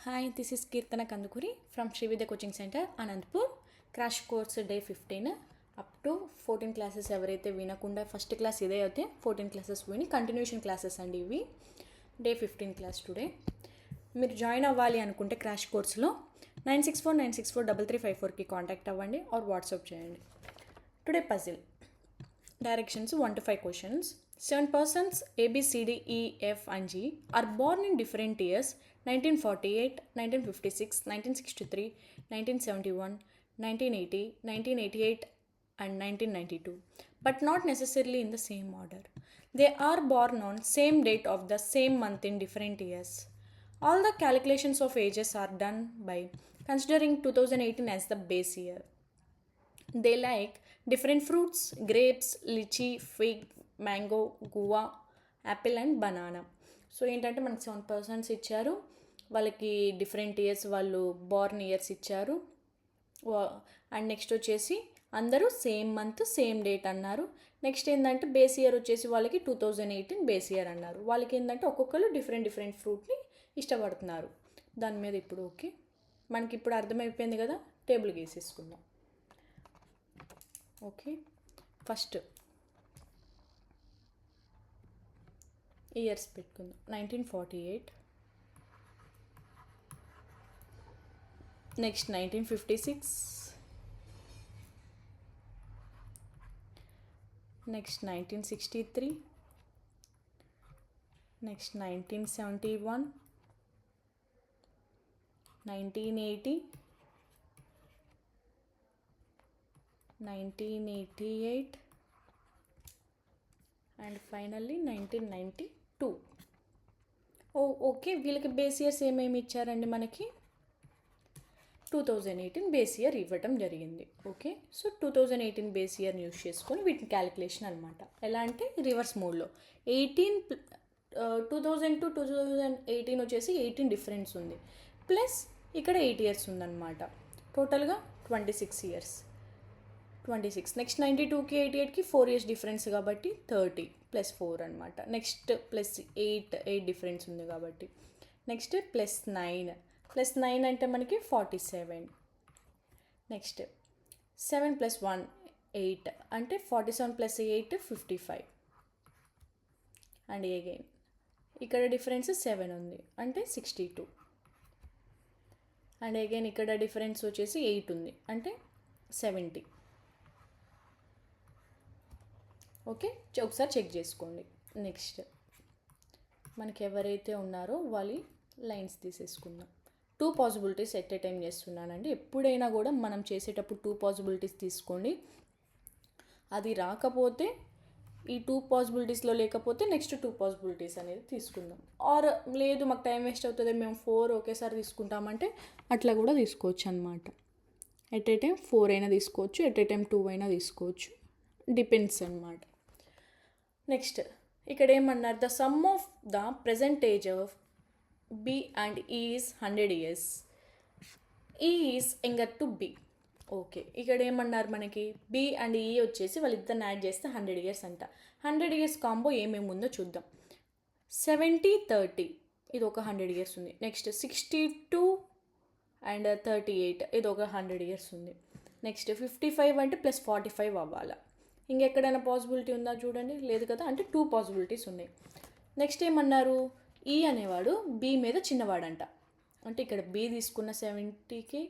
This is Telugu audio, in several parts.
Hi, this is Kirtana Kandukuri from Srividya Coaching Center, Anantapur. Crash course day 15 up to 14 classes ఎవరైతే వినకుండా ఫస్ట్ క్లాస్ ఇదే అయితే 14 క్లాసెస్ విని కంటిన్యూషన్ క్లాసెస్ అండి ఇవి. Day 15 class today. మీరు జాయిన్ అవ్వాలి అనుకుంటే క్రాష్ కోర్స్లో 9649643354కి కాంటాక్ట్ అవ్వండి ఆర్ వాట్సాప్ చేయండి. Today puzzle directions 1 to 5 questions. 7 persons A, B, C, D, E, F and G are born in different years: 1948, 1956, 1963, 1971, 1980, 1988 and 1992, but not necessarily in the same order. They are born on same date of the same month in different years. All the calculations of ages are done by considering 2018 as the base year. They like different fruits: grapes, lychee, fig, mango, guava, Apple and banana. So ఏంటంటే మనకి 7 పర్సన్స్ ఇచ్చారు, వాళ్ళకి డిఫరెంట్ ఇయర్స్ వాళ్ళు బోర్న్ ఇయర్స్ ఇచ్చారు. అండ్ నెక్స్ట్ వచ్చేసి అందరూ సేమ్ మంత్ సేమ్ డేట్ అన్నారు. నెక్స్ట్ ఏంటంటే బేస్ ఇయర్ వచ్చేసి వాళ్ళకి 2018 బేస్ ఇయర్ అన్నారు. వాళ్ళకి ఏంటంటే ఒక్కొక్కరు డిఫరెంట్ ఫ్రూట్ని ఇష్టపడుతున్నారు. దాని మీద ఇప్పుడు ఓకే, మనకి ఇప్పుడు అర్థమైపోయింది కదా. టేబుల్ గీసేసుకుందాం. ఓకే, ఫస్ట్ ఇయర్స్ పెట్టుకుందాం. 1948, next 1956, next 1963, next 1971, 1980, 1988 and finally 1992. Okay, వీళ్ళకి బేస్ ఇయర్స్ ఏమేమి ఇచ్చారండి? మనకి 2018 బేస్ ఇయర్ ఇవ్వటం జరిగింది. ఓకే, సో 2018 బేస్ ఇయర్ని యూస్ చేసుకొని వీటిని క్యాలిక్యులేషన్ అనమాట. ఎలా అంటే రివర్స్ మోడ్లో 2000 to 2018 వచ్చేసి 18 డిఫరెన్స్ ఉంది, ప్లస్ ఇక్కడ 8 ఇయర్స్ ఉందన్నమాట. టోటల్గా 26 ఇయర్స్. 26 నెక్స్ట్ 92కి 88కి 4 ఇయర్స్ డిఫరెన్స్ కాబట్టి 30 ప్లస్ 4 అనమాట. నెక్స్ట్ ప్లస్ 8 డిఫరెన్స్ ఉంది కాబట్టి నెక్స్ట్ ప్లస్ 9 అంటే మనకి 47. నెక్స్ట్ 7 + 1 8 అంటే 47 + 8 55. అండ్ అగైన్ ఇక్కడ డిఫరెన్స్ 7 ఉంది అంటే 62. అండ్ అగైన్ ఇక్కడ డిఫరెన్స్ వచ్చేసి 8 ఉంది అంటే 70. ఓకే, ఒకసారి చెక్ చేసుకోండి. నెక్స్ట్ మనకి ఎవరైతే ఉన్నారో వాళ్ళ లైన్స్ తీసేసుకుందాం. 2 పాసిబిలిటీస్ ఎట్ ఏ టైం చేస్తున్నానండి. ఎప్పుడైనా కూడా మనం చేసేటప్పుడు 2 పాసిబిలిటీస్ తీసుకోండి. అది రాకపోతే ఈ 2 పాసిబిలిటీస్లో లేకపోతే నెక్స్ట్ 2 పాసిబిలిటీస్ అనేది తీసుకుందాం. ఆర్ లేదు మాకు టైం వేస్ట్ అవుతుంది, మేము 4 ఒకేసారి తీసుకుంటామంటే అట్లా కూడా తీసుకోవచ్చు అనమాట. ఎట్ ఏ టైం 4 అయినా తీసుకోవచ్చు, ఎట్ ఏ టైం 2 అయినా తీసుకోవచ్చు, డిపెండ్స్ అనమాట. నెక్స్ట్ ఇక్కడ ఏమన్నారు? The sum of the present age of B and E is 100 years. E is younger to B. Okay, ఇక్కడ ఏమన్నారు? మనకి బి అండ్ ఈ వచ్చేసి వాళ్ళిద్దరిని యాడ్ చేస్తే 100 years అంట. 100 years కాంబో ఏమేమి ఉందో చూద్దాం. 70, 30 ఇది ఒక 100 years ఉంది. నెక్స్ట్ 62 అండ్ 38 ఇది ఒక 100 years ఉంది. నెక్స్ట్ 55 అంటే ప్లస్ 45 అవ్వాలా. ఇంకెక్కడైనా పాసిబిలిటీ ఉందా చూడండి, లేదు కదా, అంటే 2 పాసిబిలిటీస్ ఉన్నాయి. నెక్స్ట్ ఏమన్నారు? ఈ అనేవాడు బి మీద చిన్నవాడంట, అంటే ఇక్కడ బి తీసుకున్న 70కి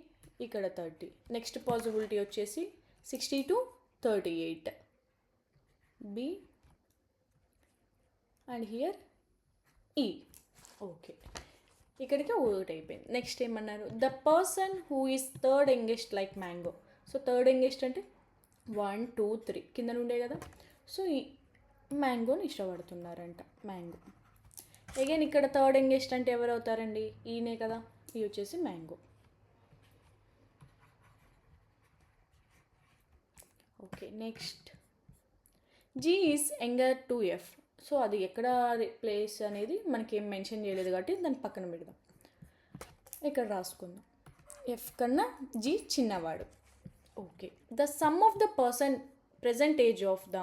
ఇక్కడ 30. నెక్స్ట్ పాసిబిలిటీ వచ్చేసి 60 to 38 B and here E. Okay, ఇక్కడికి ఒకటి అయిపోయింది. నెక్స్ట్ ఏమన్నారు? The person who is third youngest like mango. So third youngest అంటే 1, 2, 3 కింద నుండే కదా. సో ఈ మ్యాంగోని ఇష్టపడుతున్నారంట, మ్యాంగో. అగైన్ ఇక్కడ థర్డ్ యంగెస్ట్ అంటే ఎవరు అవుతారండి? ఈయనే కదా, ఈ వచ్చేసి mango. Okay, next G is younger to F. So అది ఎక్కడ ప్లేస్ అనేది మనకి ఏం మెన్షన్ చేయలేదు కాబట్టి దాన్ని పక్కన పెడదాం. ఇక్కడ రాసుకుందాం, ఎఫ్ కన్నా జీ చిన్నవాడు. Okay, the sum of the person present age of the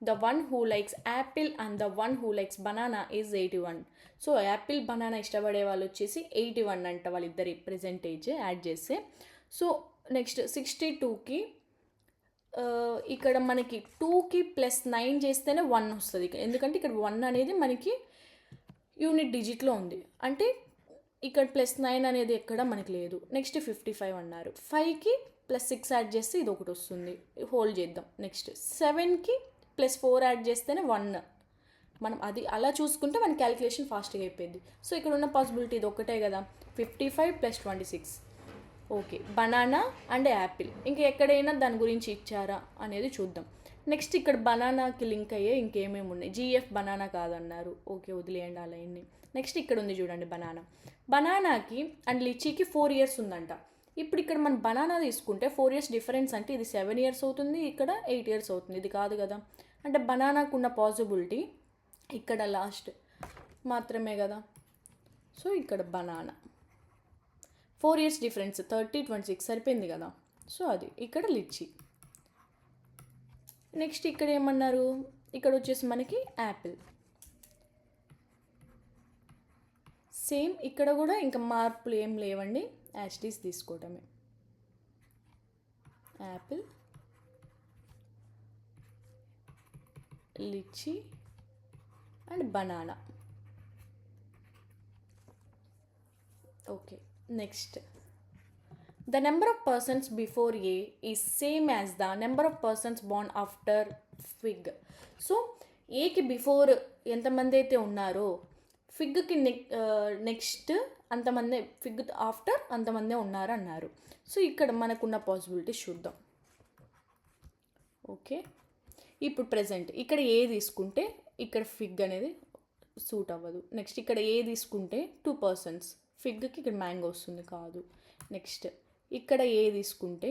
the one who likes Apple and the one who likes banana is 81. So Apple banana ఇష్టపడే వాళ్ళు వచ్చేసి 81 అంట, వాళ్ళిద్దరి పర్సెంటేజ్ యాడ్ చేస్తే. సో నెక్స్ట్ 62కి ఇక్కడ మనకి 2కి +9 చేస్తేనే 1 వస్తుంది, ఎందుకంటే ఇక్కడ 1 అనేది మనకి యూనిట్ డిజిట్లో ఉంది, అంటే ఇక్కడ +9 అనేది ఎక్కడ మనకి లేదు. నెక్స్ట్ 55 అన్నారు. 5కి +6 యాడ్ చేస్తే ఇది ఒకటి వస్తుంది, హోల్డ్ చేద్దాం. నెక్స్ట్ 7కి +4 యాడ్ చేస్తేనే 1. మనం అది అలా చూసుకుంటే మన క్యాలిక్యులేషన్ ఫాస్ట్గా అయిపోయింది. సో ఇక్కడ ఉన్న పాసిబిలిటీ ఇది ఒకటే కదా, 55 + 26. Okay, banana and Apple. ఇంకా ఎక్కడైనా దాని గురించి ఇచ్చారా అనేది చూద్దాం. నెక్స్ట్ ఇక్కడ బనానాకి లింక్ అయ్యే ఇంకేమేమి ఉన్నాయి. జిఎఫ్ బనానా కాదన్నారు, ఓకే వదిలేయండి ఆ లైన్ని. నెక్స్ట్ ఇక్కడ ఉంది చూడండి బనానా. బనానాకి అండ్ లిచీకి 4 ఇయర్స్ ఉందంట. ఇప్పుడు ఇక్కడ మనం బనానా తీసుకుంటే 4 ఇయర్స్ డిఫరెన్స్ అంటే ఇది 7 ఇయర్స్ అవుతుంది, ఇక్కడ 8 ఇయర్స్ అవుతుంది. ఇది కాదు కదా, అంటే బనానాకు ఉన్న పాసిబిలిటీ ఇక్కడ లాస్ట్ మాత్రమే కదా. సో ఇక్కడ బనానా 4 ఇయర్స్ డిఫరెన్స్, 30, 26 సరిపోయింది కదా. సో అది ఇక్కడ లిచీ. నెక్స్ట్ ఇక్కడ ఏమన్నారు, ఇక్కడ వచ్చేసి మనకి యాపిల్. సేమ్ ఇక్కడ కూడా ఇంకా మార్పులు ఏం లేవండి, యాస్టీస్ తీసుకోవటమే. Apple, litchi and banana. Okay, next the number of persons before A is same as the number of persons born after fig. So ఏకి బిఫోర్ ఎంతమంది అయితే ఉన్నారో ఫిగ్కి నెక్స్ట్ అంతమంది, ఫిగ్ ఆఫ్టర్ అంతమందే ఉన్నారు అన్నారు. సో ఇక్కడ మనకున్న పాసిబిలిటీస్ చూద్దాం. ఓకే, ఇప్పుడు ప్రజెంట్ ఇక్కడ ఏ తీసుకుంటే ఇక్కడ ఫిగ్ అనేది సూట్ అవ్వదు. నెక్స్ట్ ఇక్కడ ఏ తీసుకుంటే 2 persons, ఫిగ్కి ఇక్కడ మ్యాంగో వస్తుంది కాదు. నెక్స్ట్ ఇక్కడ ఏ తీసుకుంటే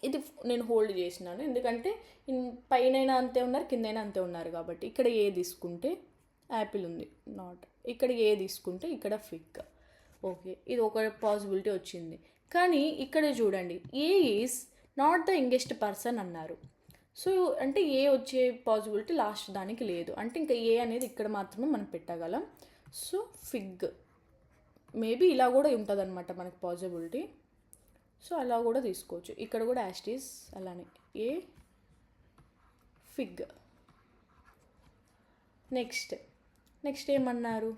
ఇది నేను హోల్డ్ చేసినాను, ఎందుకంటే పైన అంతే ఉన్నారు, కిందైనా అంతే ఉన్నారు కాబట్టి. ఇక్కడ ఏ తీసుకుంటే యాపిల్ ఉంది, నాట్. ఇక్కడ ఏ తీసుకుంటే ఇక్కడ ఫిగ్. ఓకే, ఇది ఒక పాసిబిలిటీ వచ్చింది. కానీ ఇక్కడ చూడండి, A is not the youngest person అన్నారు. సో అంటే ఏ వచ్చే పాసిబిలిటీ లాస్ట్ దానికి లేదు, అంటే ఇంకా ఏ అనేది ఇక్కడ మాత్రమే మనం పెట్టగలం. సో ఫిగ్ మేబీ ఇలా కూడా ఉంటుంది అనమాట మనకు పాసిబిలిటీ. సో అలా కూడా తీసుకోవచ్చు. ఇక్కడ కూడా యాస్టీస్ అలానే ఏ ఫిగ్. నెక్స్ట్ ఏమన్నారు,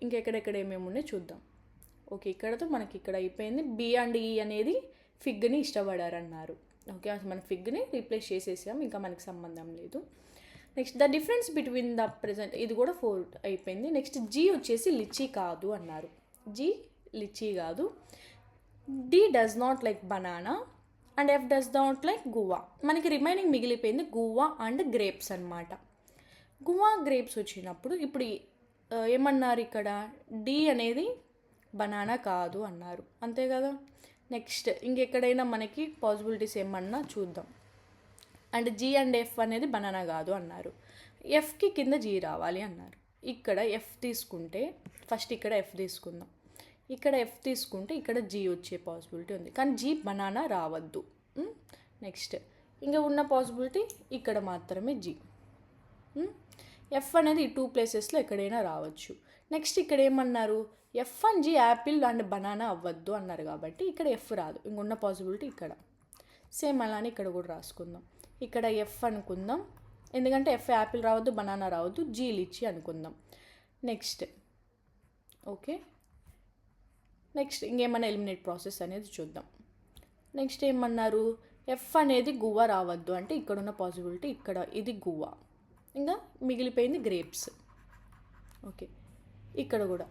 ఇంకెక్కడెక్కడ ఏమేమి ఉన్నాయో చూద్దాం. ఓకే, ఇక్కడతో మనకి ఇక్కడ అయిపోయింది. బి అండ్ ఈ అనేది ఫిగ్ని ఇష్టపడారన్నారు. ఓకే, అసలు మన ఫిగ్ని రీప్లేస్ చేసేసాం, ఇంకా మనకి సంబంధం లేదు. Next the difference between the present, ఇది కూడా 4 అయిపోయింది. నెక్స్ట్ జీ వచ్చేసి లిచీ కాదు అన్నారు. జీ లిచీ కాదు. D does not like banana and F does not like guava. మనకి రిమైనింగ్ మిగిలిపోయింది గువా అండ్ గ్రేప్స్ అనమాట. గువా గ్రేప్స్ వచ్చినప్పుడు ఇప్పుడు ఏమన్నారు ఇక్కడ, డి అనేది బనానా కాదు అన్నారు, అంతే కదా. నెక్స్ట్ ఇంకెక్కడైనా మనకి పాసిబిలిటీస్ ఏమన్నా చూద్దాం. అండ్ జీ అండ్ ఎఫ్ అనేది బనానా కాదు అన్నారు. ఎఫ్కి కింద జీ రావాలి అన్నారు. ఇక్కడ ఎఫ్ తీసుకుంటే ఫస్ట్ ఇక్కడ ఎఫ్ తీసుకుందాం. ఇక్కడ ఎఫ్ తీసుకుంటే ఇక్కడ జీ వచ్చే పాసిబిలిటీ ఉంది, కానీ జీ బనానా రావద్దు. నెక్స్ట్ ఇంకా ఉన్న పాసిబిలిటీ ఇక్కడ మాత్రమే జీ. ఎఫ్ అనేది ఈ 2 ప్లేసెస్లో ఎక్కడైనా రావచ్చు. నెక్స్ట్ ఇక్కడ ఏమన్నారు, F and G apple and banana అవ్వద్దు అన్నారు కాబట్టి ఇక్కడ ఎఫ్ రాదు. ఇంకొన్న పాసిబిలిటీ ఇక్కడ సేమ్ అలానే ఇక్కడ కూడా రాసుకుందాం. ఇక్కడ ఎఫ్ అనుకుందాం, ఎందుకంటే ఎఫ్ యాపిల్ రావద్దు, బనానా రావద్దు, జీ లిచీ అనుకుందాం. నెక్స్ట్ ఓకే, నెక్స్ట్ ఇంకేమన్నా ఎలిమినేట్ ప్రాసెస్ అనేది చూద్దాం. నెక్స్ట్ ఏమన్నారు, ఎఫ్ అనేది గువా రావద్దు, అంటే ఇక్కడ ఉన్న పాసిబిలిటీ ఇక్కడ ఇది గువా, ఇంకా మిగిలిపోయింది గ్రేప్స్. ఓకే, ఇక్కడ కూడా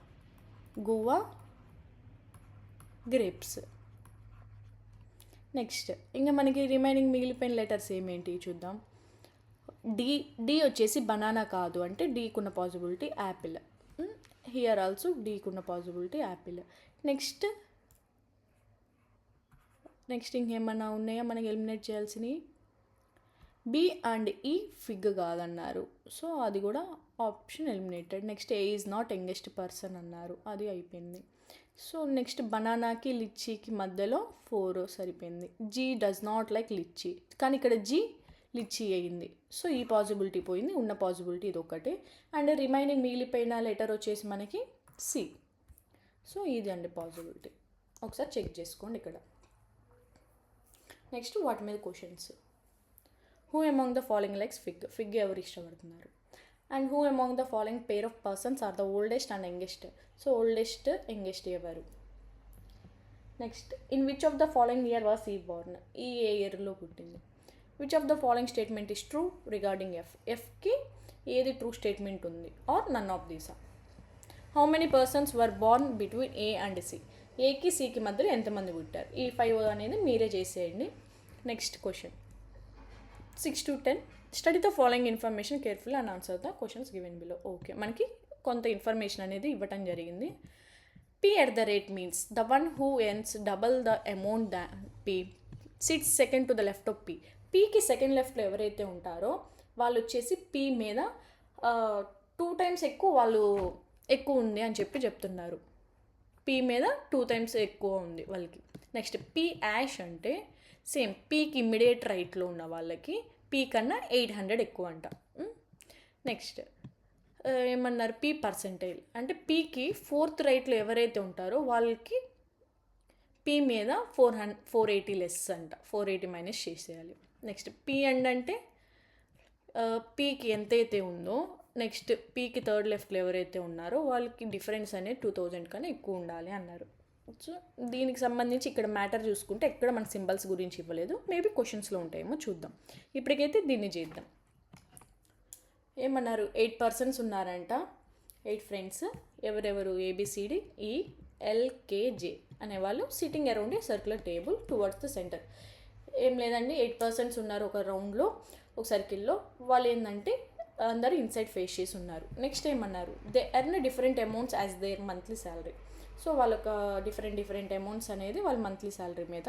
గువా గ్రేప్స్. నెక్స్ట్ ఇంకా మనకి రిమైనింగ్ మిగిలిపోయిన లెటర్స్ ఏమేంటి చూద్దాం. డి వచ్చేసి బనానా కాదు, అంటే డీకున్న పాసిబిలిటీ యాపిల్. హియర్ ఆల్సో డీకున్న పాసిబిలిటీ యాపిల్. నెక్స్ట్ ఇంకేమన్నా ఉన్నాయా మనకి ఎలిమినేట్ చేయాల్సినవి. బి అండ్ ఈ ఫిగ్ కాదన్నారు, సో అది కూడా option eliminated. Next A is not youngest person అన్నారు, అది అయిపోయింది. సో నెక్స్ట్ బనానాకి లిచ్చీకి మధ్యలో 4 సరిపోయింది. G does not like litchi, కానీ ఇక్కడ జీ లిచ్చీ అయ్యింది, సో ఈ పాసిబిలిటీ పోయింది. ఉన్న పాసిబిలిటీ ఇది ఒకటి. అండ్ రిమైనింగ్ మిగిలిపోయిన లెటర్ వచ్చేసి మనకి సి. సో ఇది అండి పాసిబిలిటీ, ఒకసారి చెక్ చేసుకోండి ఇక్కడ. నెక్స్ట్ వాటి మీద questions. Who among the following likes fig, fig ఎవరు ఇష్టపడుతున్నారు. And who among the following pair of persons are the oldest and youngest, so oldest youngest ఎవరు. Next in which of the following year was E born, E ఏ ఇయర్లో పుట్టింది. Which of the following statement is true regarding F, ఎఫ్కి ఏది ట్రూ స్టేట్మెంట్ ఉంది or none of these. How many persons were born between A and C, ఏకి సికి మధ్యలో ఎంతమంది పుట్టారు. ఈ 5 అనేది మీరే చేసేయండి. Next question 6 to 10. Study the following information careful and answer the questions given below. Okay, మనకి కొంత ఇన్ఫర్మేషన్ అనేది ఇవ్వటం జరిగింది. P at the rate means the one who earns double the amount than P sits second to the left of P. పీకి సెకండ్ లెఫ్ట్లో ఎవరైతే ఉంటారో వాళ్ళు వచ్చేసి పీ మీద 2 times ఎక్కువ ఉంది అని చెప్తున్నారు. పీ మీద 2 times ఎక్కువ ఉంది వాళ్ళకి. నెక్స్ట్ పీ యాష్ అంటే సేమ్ పీకి ఇమ్మీడియట్ రైట్లో ఉన్న వాళ్ళకి పీ కన్నా 800 ఎక్కువ అంట. నెక్స్ట్ ఏమన్నారు, పీ పర్సెంటైల్ అంటే పీకి 4th రైట్లో ఎవరైతే ఉంటారో వాళ్ళకి పీ మీద 480 లెస్ అంట, 480 మైనస్ చేసేయాలి. నెక్స్ట్ పీ అండ్ అంటే పీకి ఎంతైతే ఉందో నెక్స్ట్ పీకి 3rd లెఫ్ట్లో ఎవరైతే ఉన్నారో వాళ్ళకి డిఫరెన్స్ అనేది 2000 కన్నా ఎక్కువ ఉండాలి అన్నారు. సో దీనికి సంబంధించి ఇక్కడ మ్యాటర్ చూసుకుంటే ఎక్కడ మన సింబల్స్ గురించి ఇవ్వలేదు, మేబీ క్వశ్చన్స్లో ఉంటాయేమో చూద్దాం. ఇప్పటికైతే దీన్ని చేద్దాం. ఏమన్నారు, 8 persons ఉన్నారంట, 8 ఫ్రెండ్స్. ఎవరెవరు, ఏబిసిడి ఈఎల్కేజే అనేవాళ్ళు sitting around a circular table towards the centre. ఏం లేదండి, 8 persons ఉన్నారు ఒక రౌండ్లో, ఒక సర్కిల్లో. వాళ్ళు ఏంటంటే అందరూ ఇన్సైడ్ ఫేస్ చేసి ఉన్నారు. నెక్స్ట్ ఏమన్నారు, they earn different amounts as their monthly salary. So వాళ్ళొక డిఫరెంట్ అమౌంట్స్ అనేది వాళ్ళు మంత్లీ శాలరీ మీద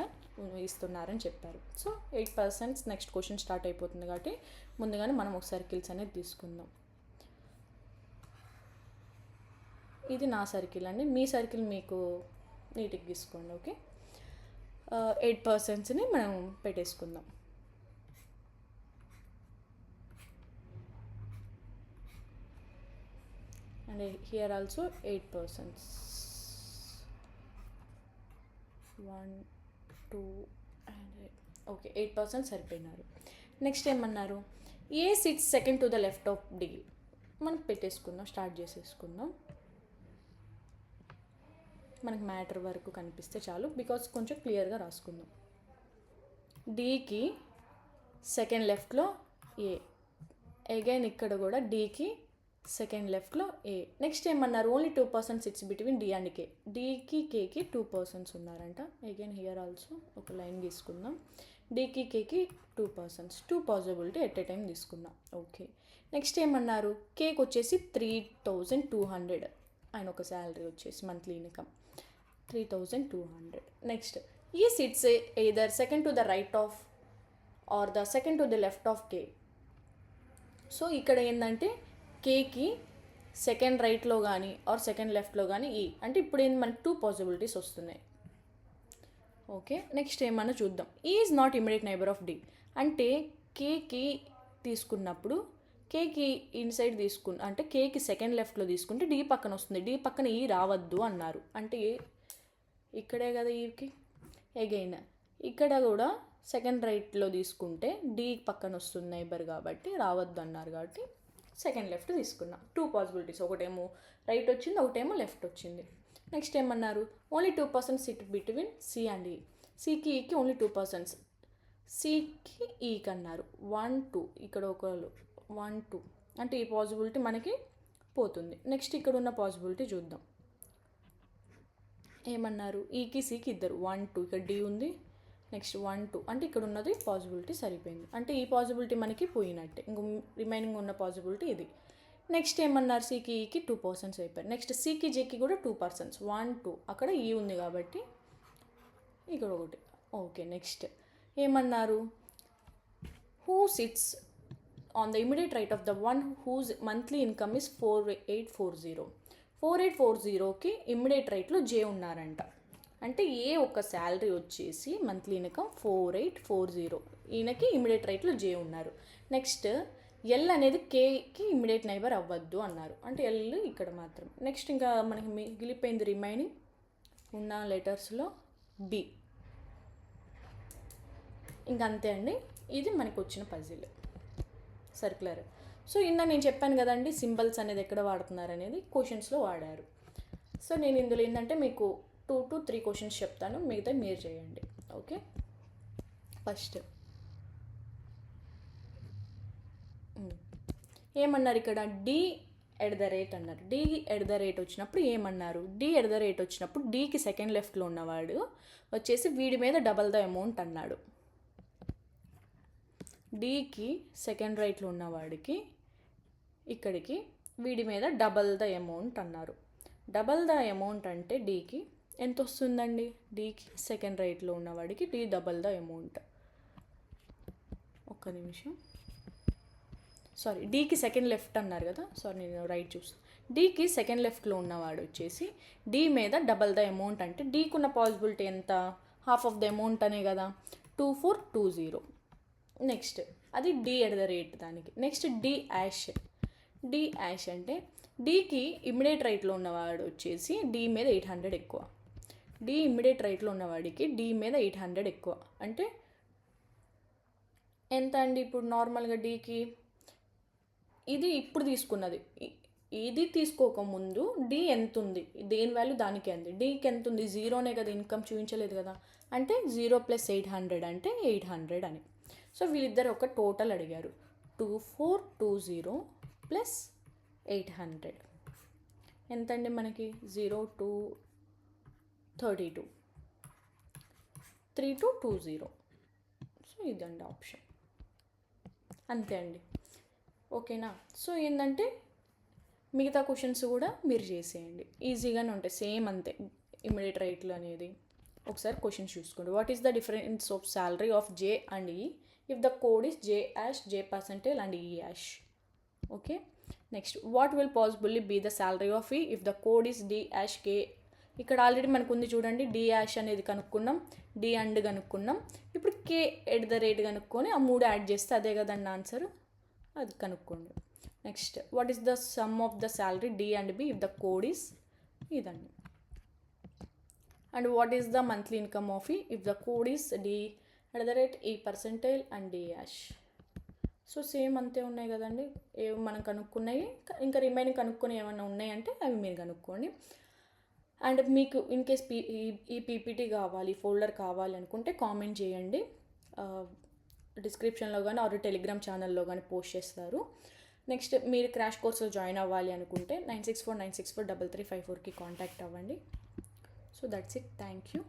ఇస్తున్నారని చెప్పారు. So 8 persons. Next question start అయిపోతుంది కాబట్టి ముందుగానే మనం ఒక సర్కిల్స్ అనేది తీసుకుందాం. ఇది నా సర్కిల్ అండి, మీ సర్కిల్ మీకు నీట్గా తీసుకోండి. ఓకే, 8 personsని మనం పెట్టేసుకుందాం. And here also 8 persons, 1 2 and 8. Okay, 8 persons సరిపోయినారు. నెక్స్ట్ ఏమన్నారు, A sits second to the left of D. మనం పెట్టేసుకుందాం, స్టార్ట్ చేసేసుకుందాం. మనకు మ్యాటర్ వరకు కనిపిస్తే చాలు, బికాజ్ కొంచెం క్లియర్గా రాసుకుందాం. డీకి సెకండ్ లెఫ్ట్లో ఏ, అగైన్ ఇక్కడ కూడా డీకి సెకండ్ లెఫ్ట్లో ఏ. నెక్స్ట్ ఏమన్నారు, only 2 persons sits between D and K. డీకి కేకి 2 persons ఉన్నారంట. అగైన్ హియర్ ఆల్సో ఒక లైన్ తీసుకుందాం. డీకి కేకి 2 persons, 2 possibility at a time తీసుకుందాం. ఓకే, నెక్స్ట్ ఏమన్నారు, కేక్ వచ్చేసి 3200 ఆయన ఒక శాలరీ వచ్చేసి monthly income 3200. Next E sits either second to the right of or the second to the left of K. So ఇక్కడ ఏంటంటే కేకి సెకండ్ రైట్లో కానీ ఆర్ సెకండ్ లెఫ్ట్లో కానీ ఈ అంటే ఇప్పుడు ఏంది మనకి 2 పాసిబిలిటీస్ వస్తున్నాయి. ఓకే, నెక్స్ట్ ఏమన్నా చూద్దాం. E is not immediate neighbour of D అంటే కేకి తీసుకున్నప్పుడు కేకి ఇన్సైడ్ అంటే కేకి సెకండ్ లెఫ్ట్లో తీసుకుంటే డి పక్కన వస్తుంది, డి పక్కన ఈ రావద్దు అన్నారు. అంటే ఇక్కడే కదా ఈకి. అగైన్ ఇక్కడ కూడా సెకండ్ రైట్లో తీసుకుంటే డి పక్కన వస్తుంది నైబర్ కాబట్టి రావద్దు అన్నారు కాబట్టి సెకండ్ లెఫ్ట్ తీసుకున్నాం. 2 పాసిబిలిటీస్, ఒకటేమో రైట్ వచ్చింది, ఒకటేమో లెఫ్ట్ వచ్చింది. నెక్స్ట్ ఏమన్నారు, only 2 persons sit between C and E. సికి ఈకి ఓన్లీ 2 persons, సికి ఈకి అన్నారు. 1 2 ఇక్కడ ఒకళ్ళు 1 2 అంటే ఈ పాసిబిలిటీ మనకి పోతుంది. నెక్స్ట్ ఇక్కడ ఉన్న పాసిబిలిటీ చూద్దాం. ఏమన్నారు, ఈకి సికి ఇద్దరు 1 2 ఇక్కడ డి ఉంది. నెక్స్ట్ 1 2 అంటే ఇక్కడ ఉన్నది పాసిబిలిటీ సరిపోయింది, అంటే ఈ పాసిబిలిటీ మనకి పోయినట్టే. ఇంకో రిమైనింగ్ ఉన్న పాసిబిలిటీ ఇది. నెక్స్ట్ ఏమన్నారు, సికి ఈకి 2 persons అయిపోయారు. నెక్స్ట్ సికి జేకి కూడా 2 persons, 1 2 అక్కడ ఈ ఉంది కాబట్టి ఇక్కడ ఒకటి. ఓకే, నెక్స్ట్ ఏమన్నారు, who who sits on the immediate right of the one whose monthly income is 4840. 4840కి immediate రైట్లో జే ఉన్నారంట. అంటే ఏ ఒక శాలరీ వచ్చేసి మంత్లీ ఇన్కమ్ 4840, ఈయనకి ఇమ్మీడియట్ రైట్లో జే ఉన్నారు. నెక్స్ట్ ఎల్ అనేది కేకి ఇమ్మీడియట్ నైబర్ అవ్వద్దు అన్నారు. అంటే ఎల్ ఇక్కడ మాత్రం. నెక్స్ట్ ఇంకా మనకి మిగిలిపోయింది రిమైనింగ్ ఉన్న లెటర్స్లో బి. ఇంకంతే అండి, ఇది మనకు వచ్చిన పజిల్ సర్క్యులర్. సో నేను చెప్పాను కదండి సింబల్స్ అనేది ఎక్కడ వాడుతున్నారు అనేది క్వశ్చన్స్లో వాడారు. సో నేను ఇందులో ఏంటంటే మీకు 2 to 3 క్వశ్చన్స్ చెప్తాను, మిగతా మీరు చేయండి. ఓకే, ఫస్ట్ ఏమన్నారు ఇక్కడ డి ఎట్ ద రేట్ అన్నారు. డి ఎట్ ద రేట్ వచ్చినప్పుడు ఏమన్నారు, డి ఎట్ ద రేట్ వచ్చినప్పుడు డీకి సెకండ్ లెఫ్ట్లో ఉన్నవాడు వచ్చేసి వీడి మీద డబల్ ద అమౌంట్ అన్నాడు. డీకి సెకండ్ రైట్లో ఉన్నవాడికి ఇక్కడికి వీడి మీద డబల్ ద అమౌంట్ అన్నారు. డబల్ ద అమౌంట్ అంటే డీకి ఎంత వస్తుందండి, డీకి సెకండ్ రైట్లో ఉన్నవాడికి డి డబల్ ద అమౌంట్. ఒక్క నిమిషం, సారీ డీకి సెకండ్ లెఫ్ట్ అన్నారు కదా, సారీ నేను రైట్ చూస్తాను. డీకి సెకండ్ లెఫ్ట్లో ఉన్నవాడు వచ్చేసి డి మీద డబల్ ద అమౌంట్ అంటే డీకి ఉన్న పాసిబిలిటీ ఎంత, హాఫ్ ఆఫ్ ద అమౌంట్ అనే కదా, 2420. నెక్స్ట్ అది డి ఎట్ ద రేట్ దానికి. Next D ash. D ash అంటే డీకి ఇమ్మీడియట్ రైట్లో ఉన్నవాడు వచ్చేసి డి మీద 800 ఎక్కువ. డి ఇమ్మీడియట్ రైట్లో ఉన్నవాడికి డి మీద 800 ఎక్కువ అంటే ఎంత అండి, ఇప్పుడు నార్మల్గా డీకి ఇది ఇప్పుడు తీసుకున్నది, ఇది తీసుకోకముందు డి ఎంత ఉంది, దేని వాల్యూ దానికి అంది. డీకి ఎంత ఉంది, జీరోనే కదా, ఇన్కమ్ చూపించలేదు కదా, అంటే 0 + 800 అంటే 800 అని. సో వీళ్ళిద్దరు ఒక టోటల్ అడిగారు, 2420 + 800 ఎంతండి మనకి, 0 to 32, 3220. సో ఇదండి ఆప్షన్, అంతే అండి. ఓకేనా. సో ఏంటంటే మిగతా క్వశ్చన్స్ కూడా మీరు చేసేయండి, ఈజీగానే ఉంటాయి, సేమ్ అంతే. ఇమ్మీడియట్ రైట్లు అనేది ఒకసారి క్వశ్చన్స్ చూసుకోండి. What is the difference of salary of J and E if the code is J hash, J percentage and E hash. Okay, next what will possibly be the salary of E if the code is D hash K. ఇక్కడ ఆల్రెడీ మనకు ఉంది చూడండి, డి యాష్ అనేది కనుక్కున్నాం, డి అండ్ కనుక్కున్నాం, ఇప్పుడు కే ఎట్ ద రేట్ కనుక్కొని ఆ 3 యాడ్ చేస్తే అదే కదండి ఆన్సర్, అది కనుక్కోండి. Next what is the sum of the salary D and B if the code is ఇదండి. And what is the monthly income of E if the code is D at the rate E percentage and D hash. So same అంతే ఉన్నాయి కదండి, ఏవి మనం కనుక్కున్నాయి, ఇంకా రిమైనింగ్ కనుక్కొని ఏమైనా ఉన్నాయంటే అవి మీరు కనుక్కోండి. అండ్ మీకు ఇన్ కేస్ ఈ పీపీటీ కావాలి, ఫోల్డర్ కావాలి అనుకుంటే కామెంట్ చేయండి, డిస్క్రిప్షన్లో కానీ ఆర్ టెలిగ్రామ్ ఛానల్లో కానీ పోస్ట్ చేస్తారు. నెక్స్ట్ మీరు క్రాష్ కోర్స్లో జాయిన్ అవ్వాలి అనుకుంటే 9649643354కి కాంటాక్ట్ అవ్వండి. So that's it, thank you.